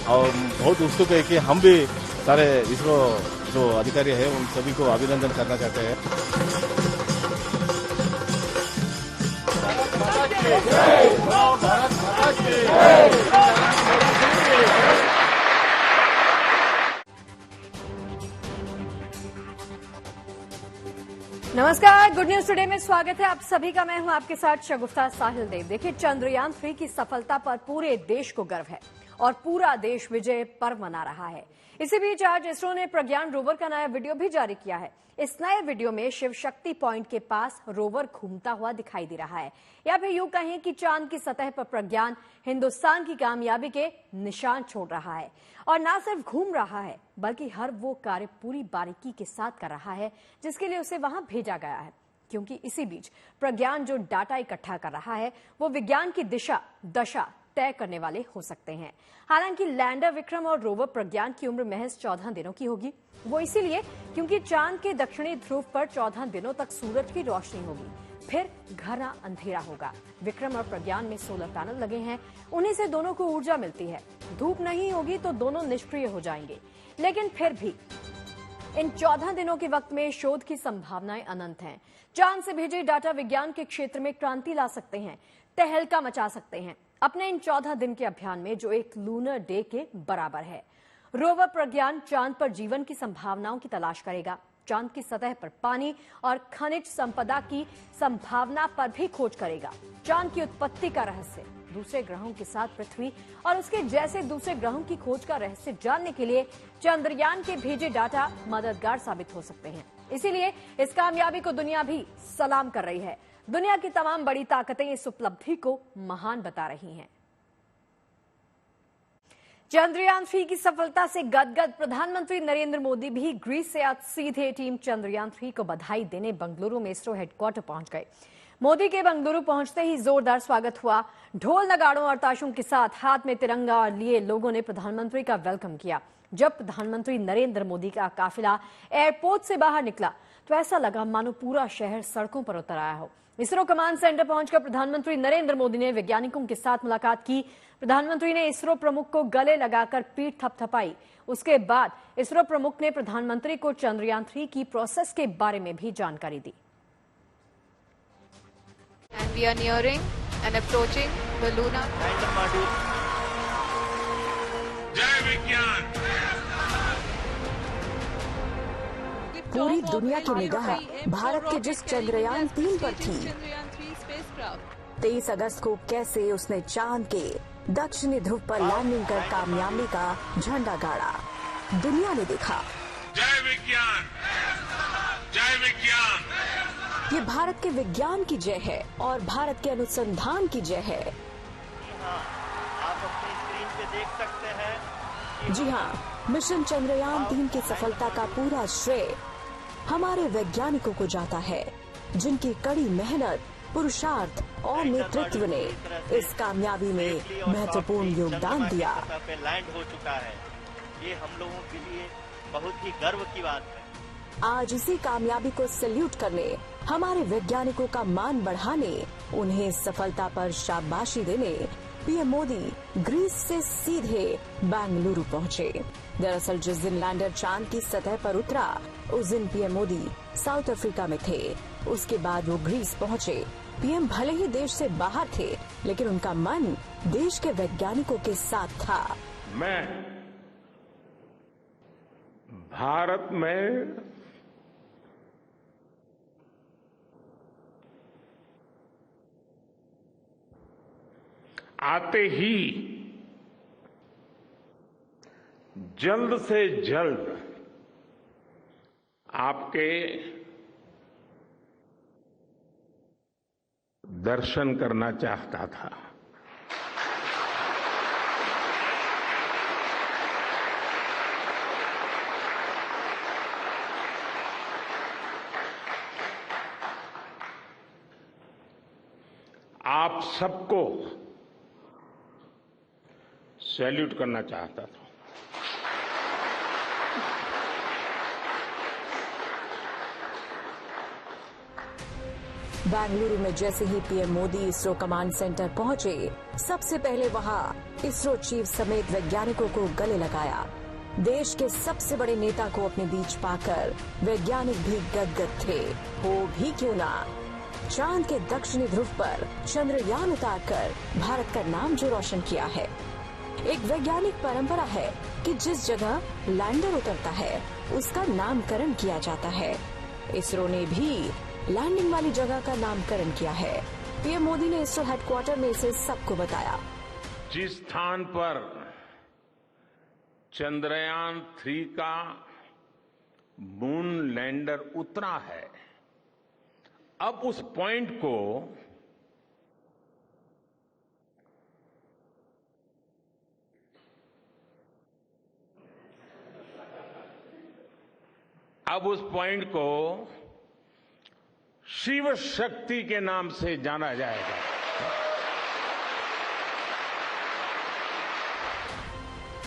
और बहुत उत्सुक है कि हम भी सारे इसरो जो अधिकारी है उन सभी को अभिनंदन करना चाहते हैं। नमस्कार, गुड न्यूज टुडे में स्वागत है आप सभी का। मैं हूं आपके साथ शगुफ्ता साहिल देव। देखिए, चंद्रयान 3 की सफलता पर पूरे देश को गर्व है और पूरा देश विजय पर्व मना रहा है। इसी बीच आज इसरो ने प्रज्ञान रोवर का नया वीडियो भी जारी किया है। इस नए वीडियो में शिव शक्ति पॉइंट के पास रोवर घूमता हुआ दिखाई दे रहा है, या फिर यूं कहें कि चांद की सतह पर प्रज्ञान हिंदुस्तान की कामयाबी के निशान छोड़ रहा है। और न सिर्फ घूम रहा है, बल्कि हर वो कार्य पूरी बारीकी के साथ कर रहा है जिसके लिए उसे वहां भेजा गया है। क्योंकि इसी बीच प्रज्ञान जो डाटा इकट्ठा कर रहा है वो विज्ञान की दशा तय करने वाले हो सकते हैं। हालांकि लैंडर विक्रम और रोवर प्रज्ञान की उम्र महज 14 दिनों की होगी। वो इसीलिए क्योंकि चांद के दक्षिणी ध्रुव पर 14 दिनों तक सूरज की रोशनी होगी, फिर घना अंधेरा होगा। विक्रम और प्रज्ञान में सोलर पैनल लगे हैं, उन्हीं से दोनों को ऊर्जा मिलती है। धूप नहीं होगी तो दोनों निष्क्रिय हो जाएंगे, लेकिन फिर भी इन 14 दिनों के वक्त में शोध की संभावनाएं अनंत हैं। चांद से भेजे डाटा विज्ञान के क्षेत्र में क्रांति ला सकते हैं, तहलका मचा सकते हैं अपने इन 14 दिन के अभियान में, जो एक लूनर डे के बराबर है। रोवर प्रज्ञान चांद पर जीवन की संभावनाओं की तलाश करेगा। चांद की सतह पर पानी और खनिज संपदा की संभावना पर भी खोज करेगा। चांद की उत्पत्ति का रहस्य, दूसरे ग्रहों के साथ पृथ्वी और उसके जैसे दूसरे ग्रहों की खोज का रहस्य जानने के लिए चंद्रयान के भेजे डाटा मददगार साबित हो सकते हैं। इसीलिए इस कामयाबी को दुनिया भी सलाम कर रही है। दुनिया की तमाम बड़ी ताकतें इस उपलब्धि को महान बता रही हैं। चंद्रयान 3 की सफलता से गदगद प्रधानमंत्री नरेंद्र मोदी भी ग्रीस से आज सीधे टीम चंद्रयान 3 को बधाई देने बंगलुरु में इसरो हेडक्वार्टर पहुंच गए। मोदी के बंगलुरु पहुंचते ही जोरदार स्वागत हुआ। ढोल नगाड़ों और ताशों के साथ हाथ में तिरंगा लिए लोगों ने प्रधानमंत्री का वेलकम किया। जब प्रधानमंत्री नरेंद्र मोदी का काफिला एयरपोर्ट से बाहर निकला तो ऐसा लगा मानो पूरा शहर सड़कों पर उतर आया हो। इसरो कमांड सेंटर पहुंचकर प्रधानमंत्री नरेंद्र मोदी ने वैज्ञानिकों के साथ मुलाकात की। प्रधानमंत्री ने इसरो प्रमुख को गले लगाकर पीठ थपथपाई। उसके बाद इसरो प्रमुख ने प्रधानमंत्री को चंद्रयान 3 की प्रोसेस के बारे में भी जानकारी दी। And we are nearing and approaching the lunar module. जय विज्ञान। पूरी दुनिया की निगाह भारत के जिस चंद्रयान 3 पर थी। 23 अगस्त को कैसे उसने चांद के दक्षिणी ध्रुव पर लैंडिंग कर कामयाबी का झंडा गाड़ा, दुनिया ने देखा। जय विज्ञान, जय विज्ञान। ये भारत के विज्ञान की जय है और भारत के अनुसंधान की जय है। आप अपनी स्क्रीन पे देख सकते हैं। जी हाँ, मिशन चंद्रयान 3 की सफलता का पूरा श्रेय हमारे वैज्ञानिकों को जाता है, जिनकी कड़ी मेहनत, पुरुषार्थ और नेतृत्व ने इस कामयाबी में महत्वपूर्ण योगदान दिया। लैंड हो चुका है, ये हम लोगों के लिए बहुत ही गर्व की बात है। आज इसी कामयाबी को सैल्यूट करने, हमारे वैज्ञानिकों का मान बढ़ाने, उन्हें सफलता पर शाबाशी देने पीएम मोदी ग्रीस से सीधे बेंगलुरु पहुंचे। दरअसल जिस दिन लैंडर चांद की सतह पर उतरा, उस दिन पीएम मोदी साउथ अफ्रीका में थे। उसके बाद वो ग्रीस पहुंचे। पीएम भले ही देश से बाहर थे, लेकिन उनका मन देश के वैज्ञानिकों के साथ था। मैं भारत में आते ही जल्द से जल्द आपके दर्शन करना चाहता था। आप सबको सैल्यूट करना चाहता था। बेंगलुरु में जैसे ही PM Modi ISRO command centre पहुंचे, सबसे पहले वहां इसरो चीफ समेत वैज्ञानिकों को गले लगाया। देश के सबसे बड़े नेता को अपने बीच पाकर वैज्ञानिक भी गदगद थे। हो भी क्यों ना, चांद के दक्षिणी ध्रुव पर चंद्रयान उतारकर भारत का नाम जो रोशन किया है। एक वैज्ञानिक परंपरा है कि जिस जगह लैंडर उतरता है उसका नामकरण किया जाता है। इसरो ने भी लैंडिंग वाली जगह का नामकरण किया है। पीएम मोदी ने इसरो हेडक्वार्टर में इसे सबको बताया। जिस स्थान पर चंद्रयान 3 का मून लैंडर उतरा है, अब उस पॉइंट को शिव शक्ति के नाम से जाना जाएगा।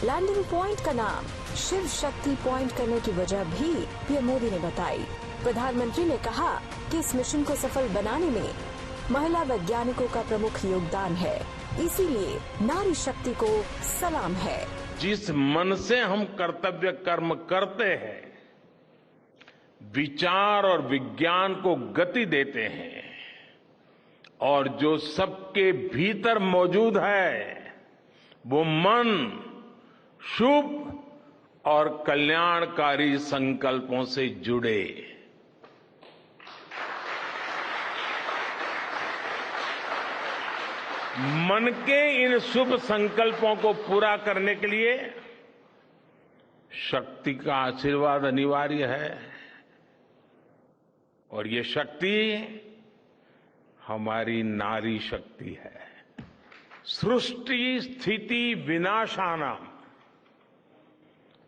लैंडिंग पॉइंट का नाम शिव शक्ति पॉइंट करने की वजह भी पीएम मोदी ने बताई। प्रधानमंत्री ने कहा कि इस मिशन को सफल बनाने में महिला वैज्ञानिकों का प्रमुख योगदान है, इसीलिए नारी शक्ति को सलाम है। जिस मन से हम कर्तव्य कर्म करते हैं, विचार और विज्ञान को गति देते हैं, और जो सबके भीतर मौजूद है, वो मन शुभ और कल्याणकारी संकल्पों से जुड़े। मन के इन शुभ संकल्पों को पूरा करने के लिए शक्ति का आशीर्वाद अनिवार्य है, और ये शक्ति हमारी नारी शक्ति है। सृष्टि स्थिति विनाशानाम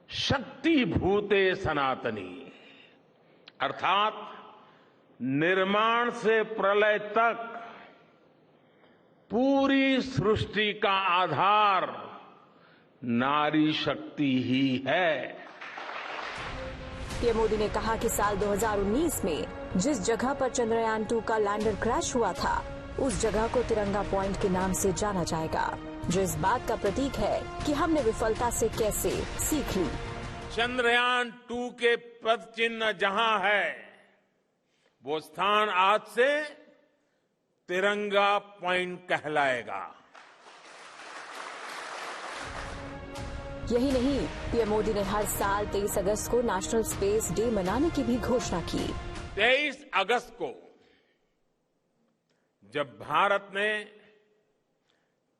शक्ति भूते सनातनी, अर्थात निर्माण से प्रलय तक पूरी सृष्टि का आधार नारी शक्ति ही है। पीएम मोदी ने कहा कि साल 2019 में जिस जगह पर चंद्रयान 2 का लैंडर क्रैश हुआ था, उस जगह को तिरंगा पॉइंट के नाम से जाना जाएगा, जो इस बात का प्रतीक है कि हमने विफलता से कैसे सीख ली। चंद्रयान 2 के पद चिन्ह जहां है, वो स्थान आज से तिरंगा पॉइंट कहलाएगा। यही नहीं, पीएम मोदी ने हर साल 23 अगस्त को नेशनल स्पेस डे मनाने की भी घोषणा की। 23 अगस्त को जब भारत ने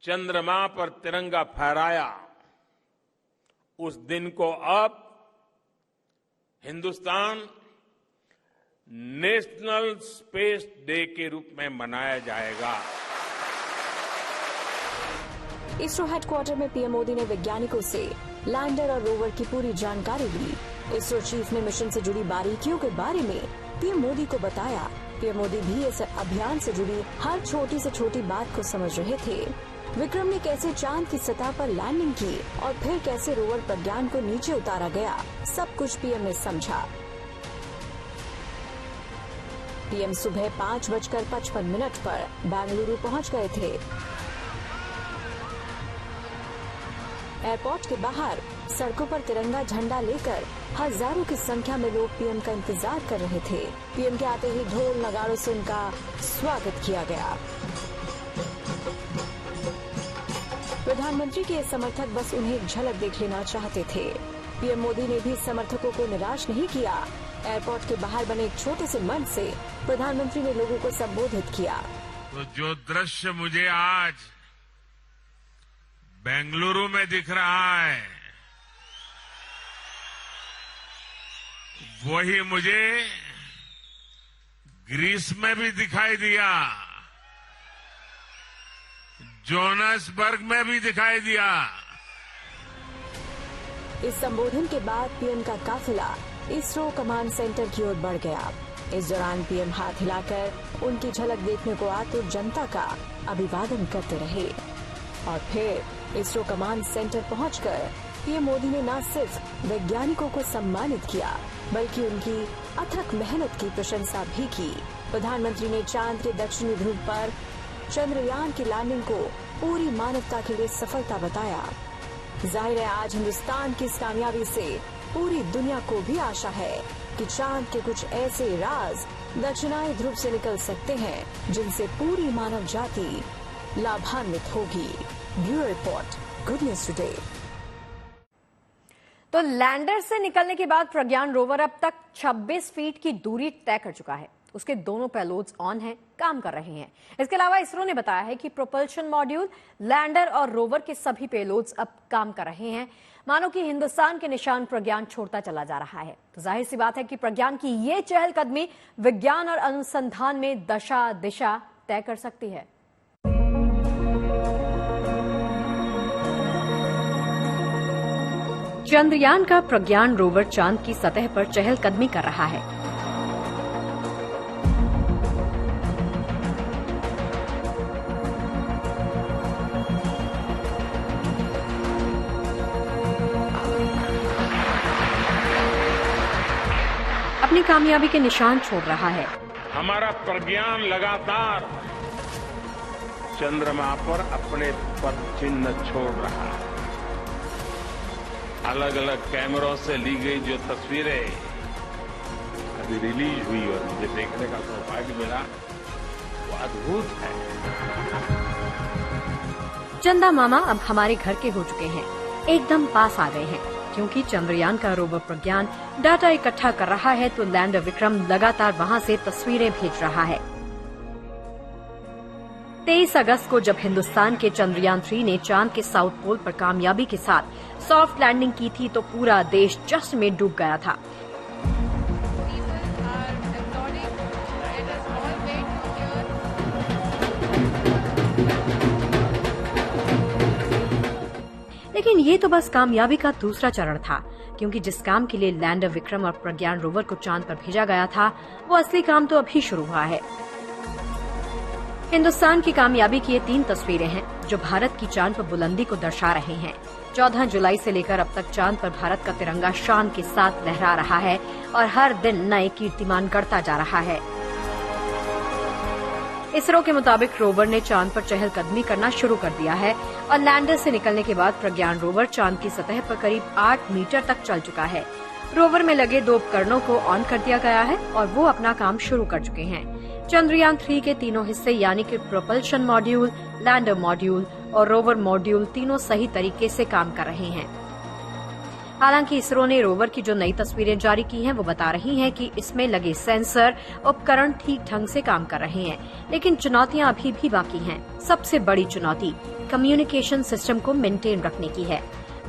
चंद्रमा पर तिरंगा फहराया, उस दिन को अब हिंदुस्तान नेशनल स्पेस डे के रूप में मनाया जाएगा। इसरो हेडक्वार्टर में पीएम मोदी ने वैज्ञानिकों से लैंडर और रोवर की पूरी जानकारी ली। इसरो चीफ ने मिशन से जुड़ी बारीकियों के बारे में पीएम मोदी को बताया। पीएम मोदी भी इस अभियान से जुड़ी हर छोटी से छोटी बात को समझ रहे थे। विक्रम ने कैसे चांद की सतह पर लैंडिंग की और फिर कैसे रोवर प्रज्ञान को नीचे उतारा गया, सब कुछ पीएम ने समझा। पीएम सुबह 5:55 पर बेंगलुरु पहुंच गए थे। एयरपोर्ट के बाहर सड़कों पर तिरंगा झंडा लेकर हजारों की संख्या में लोग पीएम का इंतजार कर रहे थे। पीएम के आते ही ढोल नगाड़ों से उनका स्वागत किया गया। प्रधानमंत्री के समर्थक बस उन्हें एक झलक देख लेना चाहते थे। पीएम मोदी ने भी समर्थकों को निराश नहीं किया। एयरपोर्ट के बाहर बने एक छोटे से मंच से प्रधानमंत्री ने लोगों को संबोधित किया। तो जो दृश्य मुझे आज बेंगलुरु में दिख रहा है, वही मुझे ग्रीस में भी दिखाई दिया, जोहान्सबर्ग में भी दिखाई दिया। इस संबोधन के बाद पीएम का काफिला इसरो कमांड सेंटर की ओर बढ़ गया। इस दौरान पीएम हाथ हिलाकर उनकी झलक देखने को आतुर जनता का अभिवादन करते रहे और फिर इसरो कमांड सेंटर पहुंचकर पीएम मोदी ने न सिर्फ वैज्ञानिकों को सम्मानित किया, बल्कि उनकी अथक मेहनत की प्रशंसा भी की। प्रधानमंत्री ने चांद के दक्षिणी ध्रुव पर चंद्रयान की लैंडिंग को पूरी मानवता के लिए सफलता बताया। जाहिर है आज हिंदुस्तान की इस कामयाबी से पूरी दुनिया को भी आशा है कि चांद के कुछ ऐसे राज दक्षिणाई ध्रुव से निकल सकते हैं जिनसे पूरी मानव जाति लाभान्वित होगी। Bureau report, good news today. तो लैंडर से निकलने के बाद प्रज्ञान रोवर अब तक 26 फीट की दूरी तय कर चुका है। उसके दोनों पेलोड्स ऑन हैं, काम कर रहे हैं। इसके अलावा इसरो ने बताया है कि प्रोपल्शन मॉड्यूल, लैंडर और रोवर के सभी पेलोड्स अब काम कर रहे हैं। मानो कि हिंदुस्तान के निशान प्रज्ञान छोड़ता चला जा रहा है। तो जाहिर सी बात है कि प्रज्ञान की ये चहलकदमी विज्ञान और अनुसंधान में दशा दिशा तय कर सकती है। चंद्रयान का प्रज्ञान रोवर चांद की सतह पर चहलकदमी कर रहा है। अपनी कामयाबी के निशान छोड़ रहा है। हमारा प्रज्ञान लगातार चंद्रमा पर अपने पद चिन्ह छोड़ रहा है। अलग अलग कैमरों से ली गई जो तस्वीरें अभी रिलीज हुई और मुझे देखने का सौभाग्य मिला, वो अद्भुत है। चंदा मामा अब हमारे घर के हो चुके हैं, एकदम पास आ गए हैं। क्योंकि चंद्रयान का रोवर प्रज्ञान डाटा इकट्ठा कर रहा है तो लैंडर विक्रम लगातार वहां से तस्वीरें भेज रहा है। 23 अगस्त को जब हिंदुस्तान के चंद्रयान 3 ने चांद के साउथ पोल पर कामयाबी के साथ सॉफ्ट लैंडिंग की थी तो पूरा देश जश्न में डूब गया था। लेकिन ये तो बस कामयाबी का दूसरा चरण था, क्योंकि जिस काम के लिए लैंडर विक्रम और प्रज्ञान रोवर को चांद पर भेजा गया था वो असली काम तो अभी शुरू हुआ है। हिंदुस्तान की कामयाबी की ये 3 तस्वीरें हैं जो भारत की चांद पर बुलंदी को दर्शा रहे हैं। 14 जुलाई से लेकर अब तक चांद पर भारत का तिरंगा शान के साथ लहरा रहा है और हर दिन नए कीर्तिमान गढ़ता जा रहा है। इसरो के मुताबिक रोवर ने चांद पर चहलकदमी करना शुरू कर दिया है और लैंडर से निकलने के बाद प्रज्ञान रोवर चांद की सतह पर करीब 8 मीटर तक चल चुका है। रोवर में लगे 2 उपकरणों को ऑन कर दिया गया है और वो अपना काम शुरू कर चुके हैं। चंद्रयान 3 के तीनों हिस्से यानी कि प्रोपल्शन मॉड्यूल, लैंडर मॉड्यूल और रोवर मॉड्यूल तीनों सही तरीके से काम कर रहे हैं। हालांकि इसरो ने रोवर की जो नई तस्वीरें जारी की हैं वो बता रही हैं कि इसमें लगे सेंसर उपकरण ठीक ढंग से काम कर रहे हैं, लेकिन चुनौतियां अभी भी बाकी हैं। सबसे बड़ी चुनौती कम्युनिकेशन सिस्टम को मेंटेन रखने की है।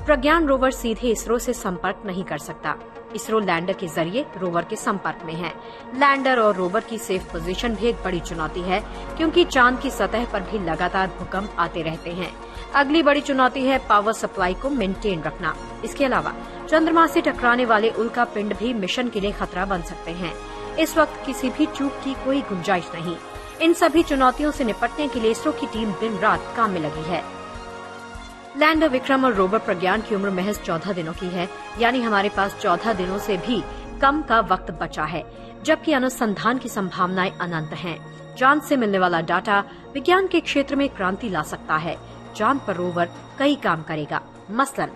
प्रज्ञान रोवर सीधे इसरो से संपर्क नहीं कर सकता। इसरो लैंडर के जरिए रोवर के संपर्क में है। लैंडर और रोवर की सेफ पोजीशन भी एक बड़ी चुनौती है, क्योंकि चांद की सतह पर भी लगातार भूकंप आते रहते हैं। अगली बड़ी चुनौती है पावर सप्लाई को मेंटेन रखना। इसके अलावा चंद्रमा से टकराने वाले उल्का पिंड भी मिशन के लिए खतरा बन सकते हैं। इस वक्त किसी भी चूक की कोई गुंजाइश नहीं। इन सभी चुनौतियों से निपटने के लिए इसरो की टीम दिन रात काम में लगी है। लैंडर विक्रम और रोवर प्रज्ञान की उम्र महज 14 दिनों की है, यानी हमारे पास 14 दिनों से भी कम का वक्त बचा है, जबकि अनुसंधान की संभावनाएं अनंत हैं। चांद से मिलने वाला डाटा विज्ञान के क्षेत्र में क्रांति ला सकता है। चांद पर रोवर कई काम करेगा। मसलन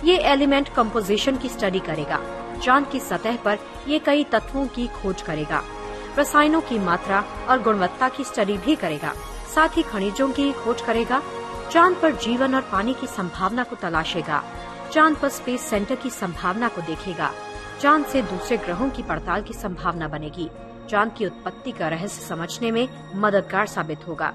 ये एलिमेंट कंपोजिशन की स्टडी करेगा। चांद की सतह पर ये कई तत्वों की खोज करेगा। रसायनों की मात्रा और गुणवत्ता की स्टडी भी करेगा। साथ ही खनिजों की खोज करेगा। चांद पर जीवन और पानी की संभावना को तलाशेगा। चांद पर स्पेस सेंटर की संभावना को देखेगा। चांद से दूसरे ग्रहों की पड़ताल की संभावना बनेगी। चांद की उत्पत्ति का रहस्य समझने में मददगार साबित होगा।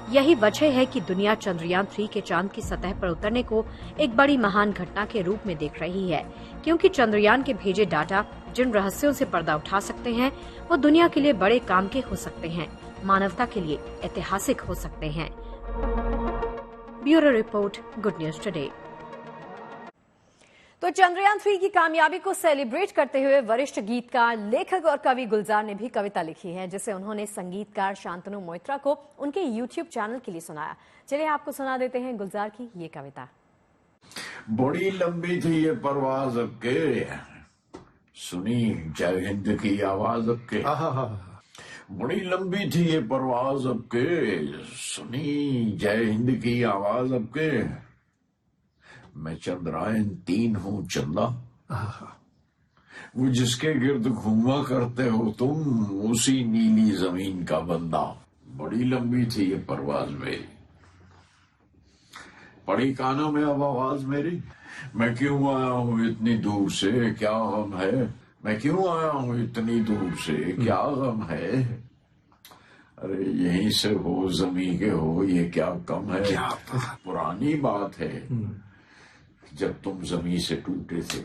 यही वजह है कि दुनिया चंद्रयान 3 के चांद की सतह पर उतरने को एक बड़ी महान घटना के रूप में देख रही है, क्योंकि चंद्रयान के भेजे डाटा जिन रहस्यों से पर्दा उठा सकते हैं वो दुनिया के लिए बड़े काम के हो सकते हैं, मानवता के लिए ऐतिहासिक हो सकते हैं। Bureau report, good news today. तो चंद्रयान 3 की कामयाबी को सेलिब्रेट करते हुए वरिष्ठ गीतकार, लेखक और कवि गुलजार ने भी कविता लिखी है, जिसे उन्होंने संगीतकार शांतनु मोइत्रा को उनके यूट्यूब चैनल के लिए सुनाया। चलिए आपको सुना देते हैं गुलजार की ये कविता। बड़ी लंबी थी ये परवाज के सुनी जय हिंद की आवाज अब के, बड़ी लंबी थी ये परवाज अब के, सुनी जय हिंद की आवाज अब के, मैं चंद्रायन 3 हूँ चंदा, वो जिसके गिर्द घूमा करते हो तुम, उसी नीली जमीन का बंदा। बड़ी लंबी थी ये परवाज मेरी, पड़ी कानों में अब आवाज मेरी, मैं क्यों आया हूँ इतनी दूर से, क्या गम है, मैं क्यों आया हूँ इतनी दूर से, क्या गम है, अरे यहीं से हो जमी के हो, ये क्या कम है, क्या पुरानी बात है जब तुम जमी से टूटे थे,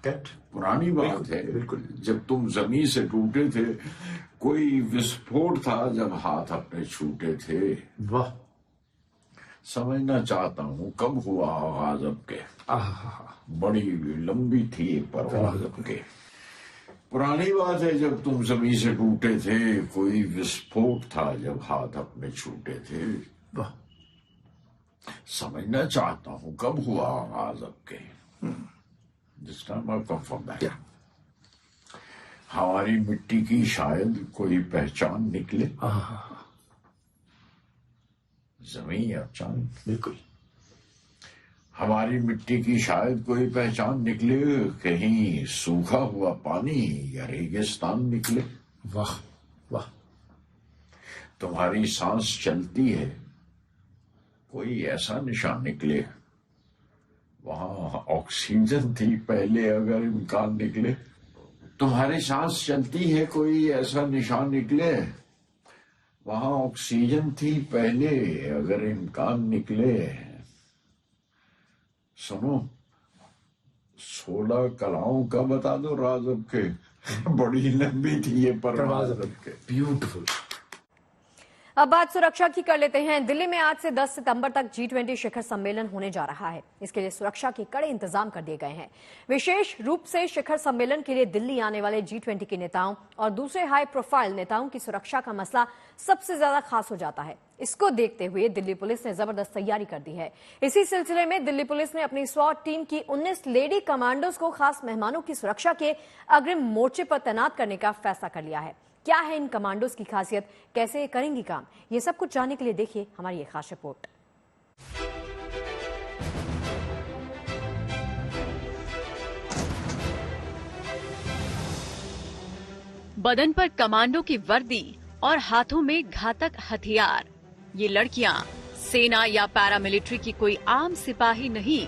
पुरानी बात है बिल्कुल, जब तुम जमी से टूटे थे, कोई विस्फोट था जब हाथ अपने छूटे थे। वाह, समझना चाहता हूँ कब हुआ आगाज अब के, बड़ी लंबी थी परवाज अब के, पुरानी बात है जब तुम जमी से टूटे थे, कोई विस्फोट था जब हाथ अपने छूटे थे। वाह, समझना चाहता हूँ कब हुआ आगाज अब के, जिस time I come from that, हमारी मिट्टी की शायद कोई पहचान निकले, जमीन या चांद, बिल्कुल हमारी मिट्टी की शायद कोई पहचान निकले, कहीं सूखा हुआ पानी या रेगिस्तान निकले। वाह वाह, तुम्हारी सांस चलती है, कोई ऐसा निशान निकले, वहां ऑक्सीजन थी पहले अगर इम्कान निकले, तुम्हारी सांस चलती है, कोई ऐसा निशान निकले, वहां ऑक्सीजन थी पहले अगर इम्कान निकले। सुनो 16 कलाओं का बता दो राज अब के, बड़ी लंबी थी ये परवाज अब के। ब्यूटीफुल। अब बात सुरक्षा की कर लेते हैं। दिल्ली में आज से 10 सितंबर तक G20 शिखर सम्मेलन होने जा रहा है। इसके लिए सुरक्षा के कड़े इंतजाम कर दिए गए हैं। विशेष रूप से शिखर सम्मेलन के लिए दिल्ली आने वाले G20 के नेताओं और दूसरे हाई प्रोफाइल नेताओं की सुरक्षा का मसला सबसे ज्यादा खास हो जाता है। इसको देखते हुए दिल्ली पुलिस ने जबरदस्त तैयारी कर दी है। इसी सिलसिले में दिल्ली पुलिस ने अपनी SWAT टीम की 19 लेडी कमांडोज को खास मेहमानों की सुरक्षा के अग्रिम मोर्चे पर तैनात करने का फैसला कर लिया है। क्या है इन कमांडोज की खासियत, कैसे ये करेंगी काम, ये सब कुछ जानने के लिए देखिए हमारी ये खास रिपोर्ट। बदन पर कमांडो की वर्दी और हाथों में घातक हथियार। ये लड़कियां सेना या पैरामिलिट्री की कोई आम सिपाही नहीं,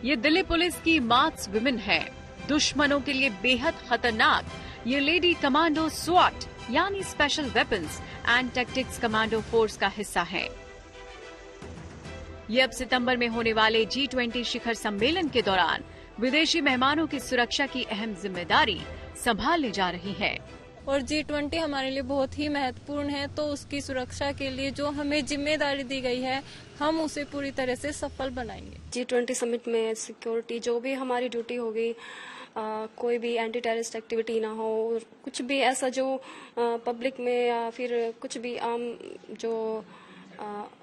ये दिल्ली पुलिस की मार्क्स विमेन है। दुश्मनों के लिए बेहद खतरनाक ये लेडी कमांडो SWAT यानी special weapons and tactics commando force का हिस्सा है। ये अब सितंबर में होने वाले G20 शिखर सम्मेलन के दौरान विदेशी मेहमानों की सुरक्षा की अहम जिम्मेदारी संभालने जा रही है। और G20 हमारे लिए बहुत ही महत्वपूर्ण है, तो उसकी सुरक्षा के लिए जो हमें जिम्मेदारी दी गई है, हम उसे पूरी तरह से सफल बनाएंगे। G20 समिट में सिक्योरिटी जो भी हमारी ड्यूटी होगी, कोई भी एंटी टेररिस्ट एक्टिविटी ना हो, और कुछ भी ऐसा जो पब्लिक में या फिर कुछ भी आम जो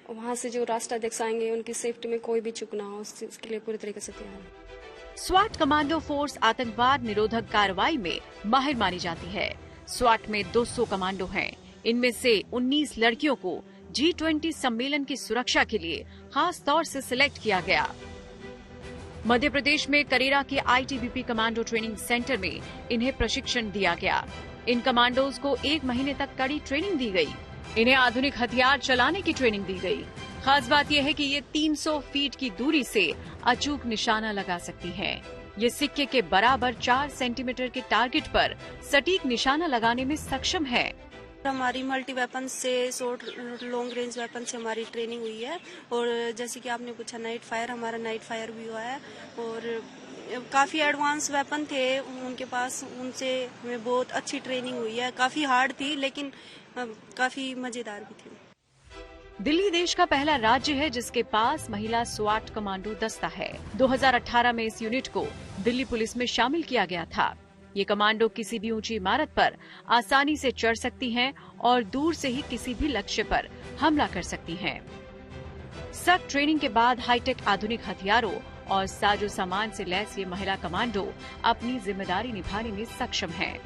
वहाँ से जो राष्ट्राध्यक्ष आएंगे उनकी सेफ्टी में कोई भी चूक ना हो, उसके लिए पूरी तरीके से तैयार है। SWAT कमांडो फोर्स आतंकवाद निरोधक कार्रवाई में माहिर मानी जाती है। SWAT में 200 कमांडो हैं। इनमें से 19 लड़कियों को G20 सम्मेलन की सुरक्षा के लिए खास तौर से सिलेक्ट किया गया। मध्य प्रदेश में करेरा के ITBP कमांडो ट्रेनिंग सेंटर में इन्हें प्रशिक्षण दिया गया। इन कमांडोज को 1 महीने तक कड़ी ट्रेनिंग दी गई। इन्हें आधुनिक हथियार चलाने की ट्रेनिंग दी गई। खास बात यह है कि ये 300 फीट की दूरी से अचूक निशाना लगा सकती हैं। ये सिक्के के बराबर 4 सेंटीमीटर के टारगेट पर सटीक निशाना लगाने में सक्षम है। हमारी मल्टी वेपन से शॉर्ट लॉन्ग रेंज वेपन से हमारी ट्रेनिंग हुई है, और जैसे कि आपने पूछा नाइट फायर, हमारा नाइट फायर भी हुआ है, और काफी एडवांस वेपन थे उनके पास, उनसे हमें बहुत अच्छी ट्रेनिंग हुई है। काफी हार्ड थी लेकिन काफी मजेदार भी थी। दिल्ली देश का पहला राज्य है जिसके पास महिला SWAT कमांडो दस्ता है। 2018 में इस यूनिट को दिल्ली पुलिस में शामिल किया गया था। ये कमांडो किसी भी ऊंची इमारत पर आसानी से चढ़ सकती हैं और दूर से ही किसी भी लक्ष्य पर हमला कर सकती हैं। सख्त ट्रेनिंग के बाद हाईटेक आधुनिक हथियारों और साजो सामान से लैस ये महिला कमांडो अपनी जिम्मेदारी निभाने में सक्षम हैं।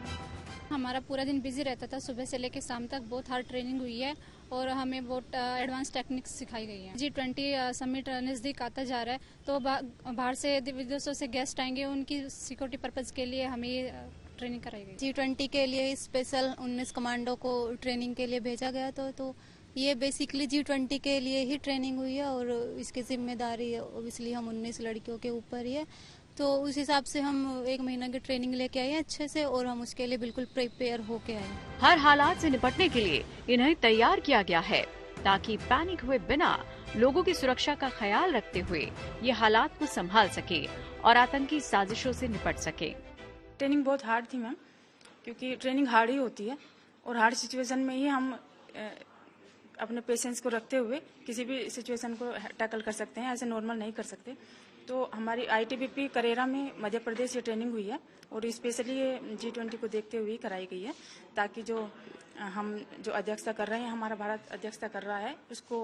हमारा पूरा दिन बिजी रहता था, सुबह से लेकर शाम तक बहुत हार्ड ट्रेनिंग हुई है और हमें बहुत एडवांस टेक्निक्स सिखाई गई है। G20 समिट नजदीक आता जा रहा है, तो बाहर से विदेशों से गेस्ट आएंगे, उनकी सिक्योरिटी पर्पज के लिए हमें ये ट्रेनिंग कराई गई। G20 के लिए स्पेशल 19 कमांडो को ट्रेनिंग के लिए भेजा गया था, तो ये बेसिकली G20 के लिए ही ट्रेनिंग हुई है और इसकी जिम्मेदारी ओबियसली हम 19 लड़कियों के ऊपर ही है। तो उस हिसाब से हम 1 महीना की ट्रेनिंग लेके आए हैं अच्छे से और हम उसके लिए बिल्कुल प्रिपेयर होके आए। हर हालात से निपटने के लिए इन्हें तैयार किया गया है ताकि पैनिक हुए बिना लोगों की सुरक्षा का ख्याल रखते हुए ये हालात को संभाल सके और आतंकी साजिशों से निपट सके। ट्रेनिंग बहुत हार्ड थी मैम, क्योंकि ट्रेनिंग हार्ड ही होती है और हार्ड सिचुएशन में ही हम अपने पेशेंस को रखते हुए किसी भी सिचुएशन को टैकल कर सकते हैं, ऐसे नॉर्मल नहीं कर सकते। तो हमारी ITBP करेरा में मध्य प्रदेश ये ट्रेनिंग हुई है और स्पेशली ये G20 को देखते हुए कराई गई है, ताकि हम जो अध्यक्षता कर रहे हैं, हमारा भारत अध्यक्षता कर रहा है, उसको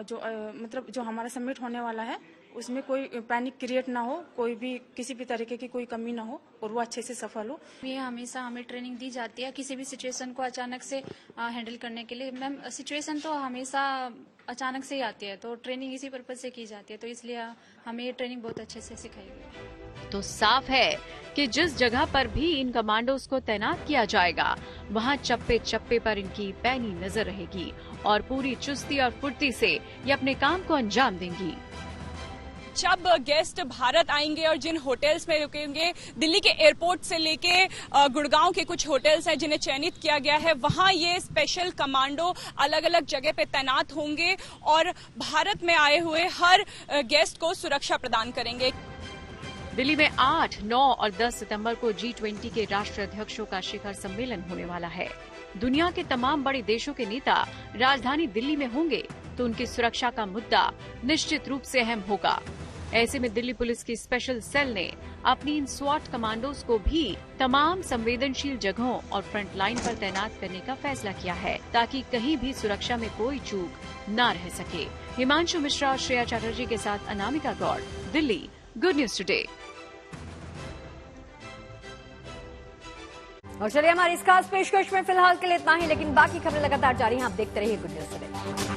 जो हमारा समिट होने वाला है उसमें कोई पैनिक क्रिएट ना हो, कोई भी किसी भी तरीके की कोई कमी ना हो और वो अच्छे से सफल हो। ये हमेशा हमें ट्रेनिंग दी जाती है किसी भी सिचुएशन को अचानक से हैंडल करने के लिए। मैम सिचुएशन तो हमेशा अचानक से ही आती है, तो ट्रेनिंग इसी पर्पज से की जाती है, तो इसलिए हमें ये ट्रेनिंग बहुत अच्छे से सिखाई गई। तो साफ है कि जिस जगह पर भी इन कमांडोज को तैनात किया जाएगा वहां चप्पे चप्पे पर इनकी पैनी नजर रहेगी और पूरी चुस्ती और फुर्ती से ये अपने काम को अंजाम देंगी। जब गेस्ट भारत आएंगे और जिन होटल्स में रुकेंगे, दिल्ली के एयरपोर्ट से लेके गुड़गांव के कुछ होटल्स हैं जिन्हें चयनित किया गया है, वहां ये स्पेशल कमांडो अलग अलग जगह पे तैनात होंगे और भारत में आए हुए हर गेस्ट को सुरक्षा प्रदान करेंगे। दिल्ली में 8, 9 और 10 सितंबर को G20 के राष्ट्राध्यक्षों का शिखर सम्मेलन होने वाला है। दुनिया के तमाम बड़े देशों के नेता राजधानी दिल्ली में होंगे, तो उनकी सुरक्षा का मुद्दा निश्चित रूप से अहम होगा। ऐसे में दिल्ली पुलिस की स्पेशल सेल ने अपनी इन SWAT कमांडोज को भी तमाम संवेदनशील जगहों और फ्रंट लाइन पर तैनात करने का फैसला किया है, ताकि कहीं भी सुरक्षा में कोई चूक न रह सके। हिमांशु मिश्रा और श्रेया चैटर्जी के साथ Anamika Gaur, Delhi, good news today. और चलिए हमारी इस खास पेशकश में फिलहाल के लिए इतना ही, लेकिन बाकी खबरें लगातार जारी हैं। आप देखते रहिए गुड न्यूज टुडे।